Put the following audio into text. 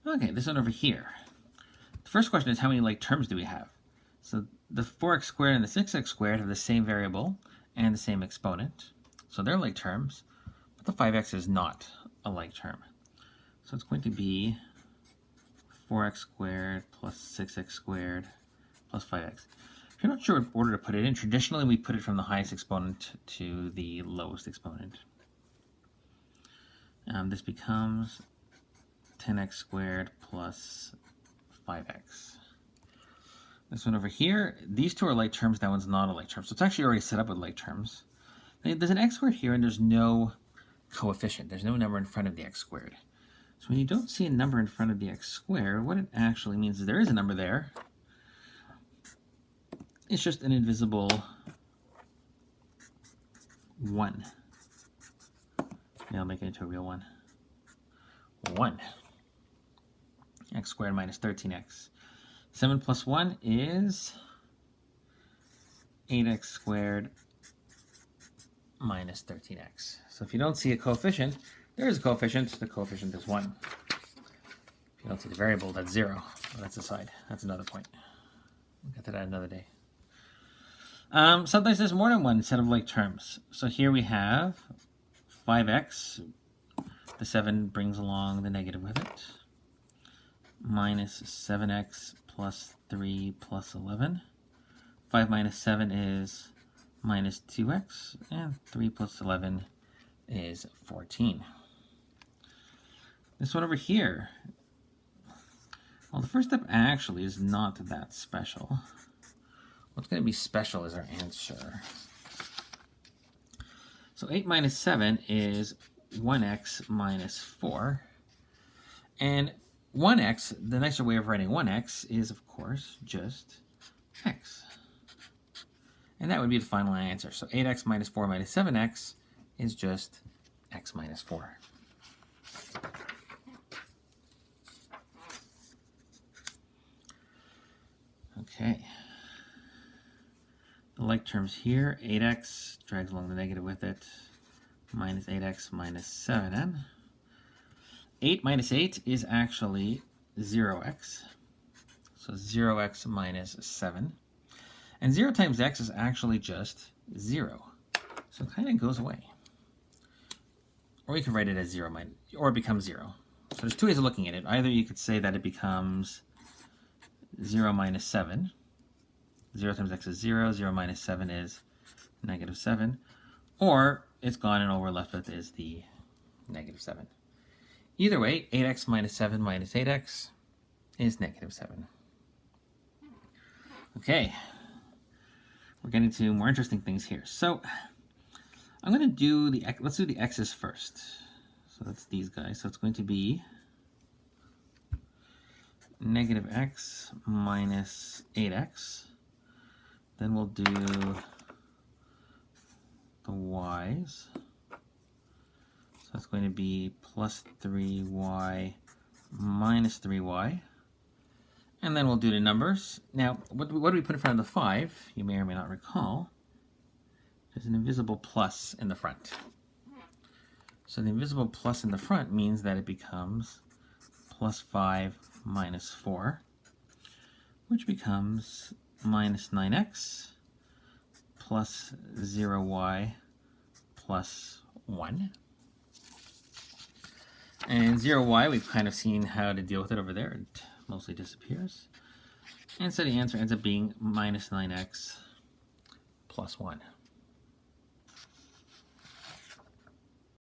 Okay, this one over here. The first question is how many like terms do we have? So the 4x squared and the 6x squared have the same variable and the same exponent. So they're like terms, but the 5x is not a like term. So it's going to be 4x squared plus 6x squared plus 5x. If you're not sure what order to put it in, traditionally we put it from the highest exponent to the lowest exponent. This becomes 10x squared plus 5x. This one over here, these two are like terms, that one's not a like term. So it's actually already set up with like terms. There's an x squared here and there's no coefficient. There's no number in front of the x squared. So when you don't see a number in front of the x squared, what it actually means is there is a number there. It's just an invisible 1. Maybe I'll make it into a real 1. 1. X squared minus 13x. 7 plus 1 is 8x squared minus 13x. So if you don't see a coefficient, there is a coefficient. The coefficient is 1. If you don't see the variable, that's 0. Well, that's aside. That's another point. We'll get to that another day. Sometimes there's more than one set of like terms. So here we have 5x. The 7 brings along the negative with it. Minus 7x plus 3 plus 11. 5 minus 7 is minus 2x. And 3 plus 11 is 14. This one over here. Well, the first step actually is not that special. What's going to be special is our answer. So 8 minus 7 is 1x minus 4. And 1x, the nicer way of writing 1x is, of course, just x. And that would be the final answer. So 8x minus 4 minus 7x is just x minus 4. Okay. The like terms here, 8x drags along the negative with it, minus 8x minus 7n. 8 minus 8 is actually 0x. So 0x minus 7. And 0 times x is actually just 0. So it kind of goes away. Or you could write it as 0 minus, or it becomes 0. So there's two ways of looking at it. Either you could say that it becomes 0 minus 7. 0 times x is 0. 0 minus 7 is negative 7. Or it's gone and all we're left with is the negative 7. Either way, 8x minus 7 minus 8x is negative 7. Okay. We're getting to more interesting things here. So I'm going to do the, let's do the x's first. So that's these guys. So it's going to be negative x minus 8x. Then we'll do the y's. So that's going to be plus 3y minus 3y. And then we'll do the numbers. Now, what do we put in front of the 5? You may or may not recall. There's an invisible plus in the front. So the invisible plus in the front means that it becomes plus 5 minus 4, which becomes minus 9x plus 0y plus 1. And 0y, we've kind of seen how to deal with it over there. It mostly disappears. And so the answer ends up being minus 9x plus 1.